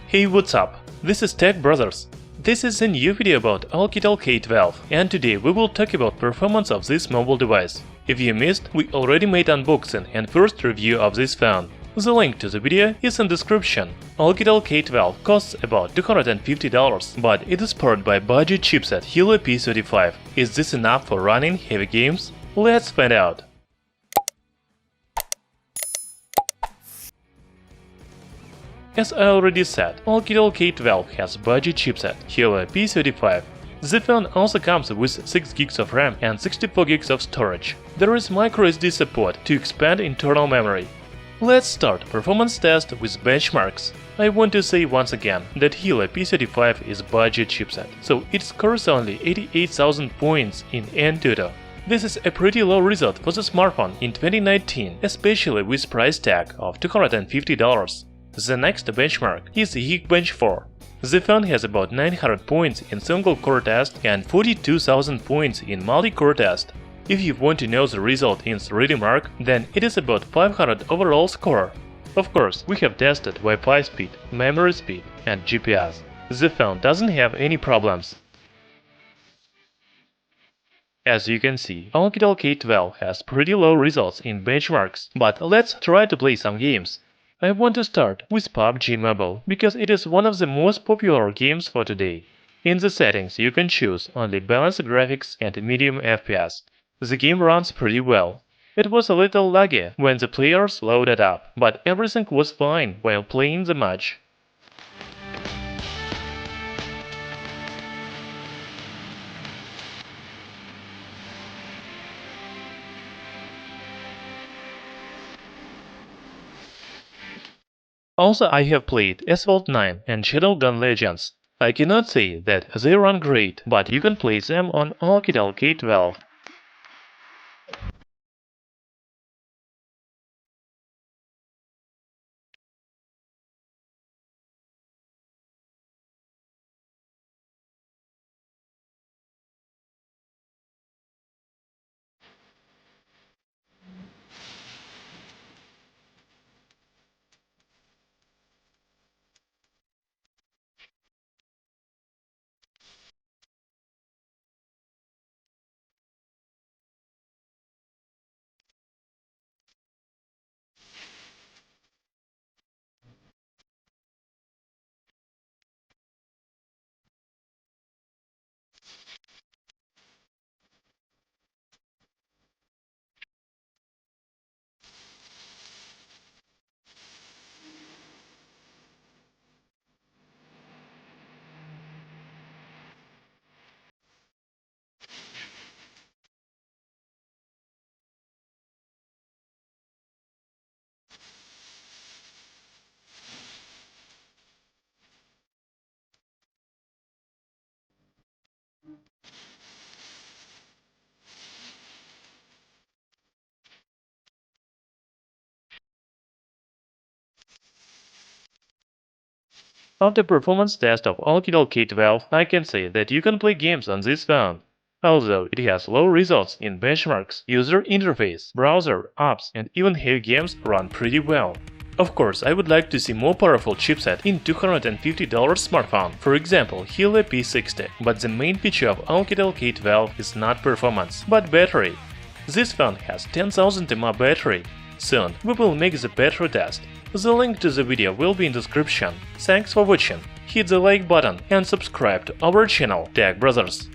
Hey, what's up? This is Tech Brothers. This is a new video about Oukitel K12, and today we will talk about performance of this mobile device. If you missed, we already made unboxing and first review of this phone. The link to the video is in description. Oukitel K12 costs about $250, but it is powered by budget chipset Helio P35. Is this enough for running heavy games? Let's find out. As I already said, Oukitel K12 has budget chipset Helio P35. The phone also comes with 6 GB of RAM and 64 GB of storage. There is microSD support to expand internal memory. Let's start performance test with benchmarks. I want to say once again that Helio P35 is budget chipset, so it scores only 88,000 points in Antutu. This is a pretty low result for the smartphone in 2019, especially with price tag of $250. The next benchmark is Geekbench 4. The phone has about 900 points in single-core test and 42,000 points in multi-core test. If you want to know the result in 3D Mark, then it is about 500 overall score. Of course, we have tested Wi-Fi speed, memory speed, and GPS. The phone doesn't have any problems. As you can see, Oukitel K12 has pretty low results in benchmarks, but let's try to play some games. I want to start with PUBG Mobile, because it is one of the most popular games for today. In the settings you can choose only balanced graphics and medium FPS. The game runs pretty well. It was a little laggy when the players loaded up, but everything was fine while playing the match. Also, I have played Asphalt 9 and Shadowgun Legends. I cannot say that they run great, but you can play them on Oukitel K12. After performance test of Oukitel K12, I can say that you can play games on this phone. Although it has low results in benchmarks, user interface, browser, apps, and even heavy games run pretty well. Of course, I would like to see more powerful chipset in $250 smartphone, for example Helio P60, but the main feature of Oukitel K12 is not performance, but battery. This phone has 10,000 mAh battery. Soon we will make the battery test. The link to the video will be in description. Thanks for watching, hit the like button and subscribe to our channel Tech Brothers.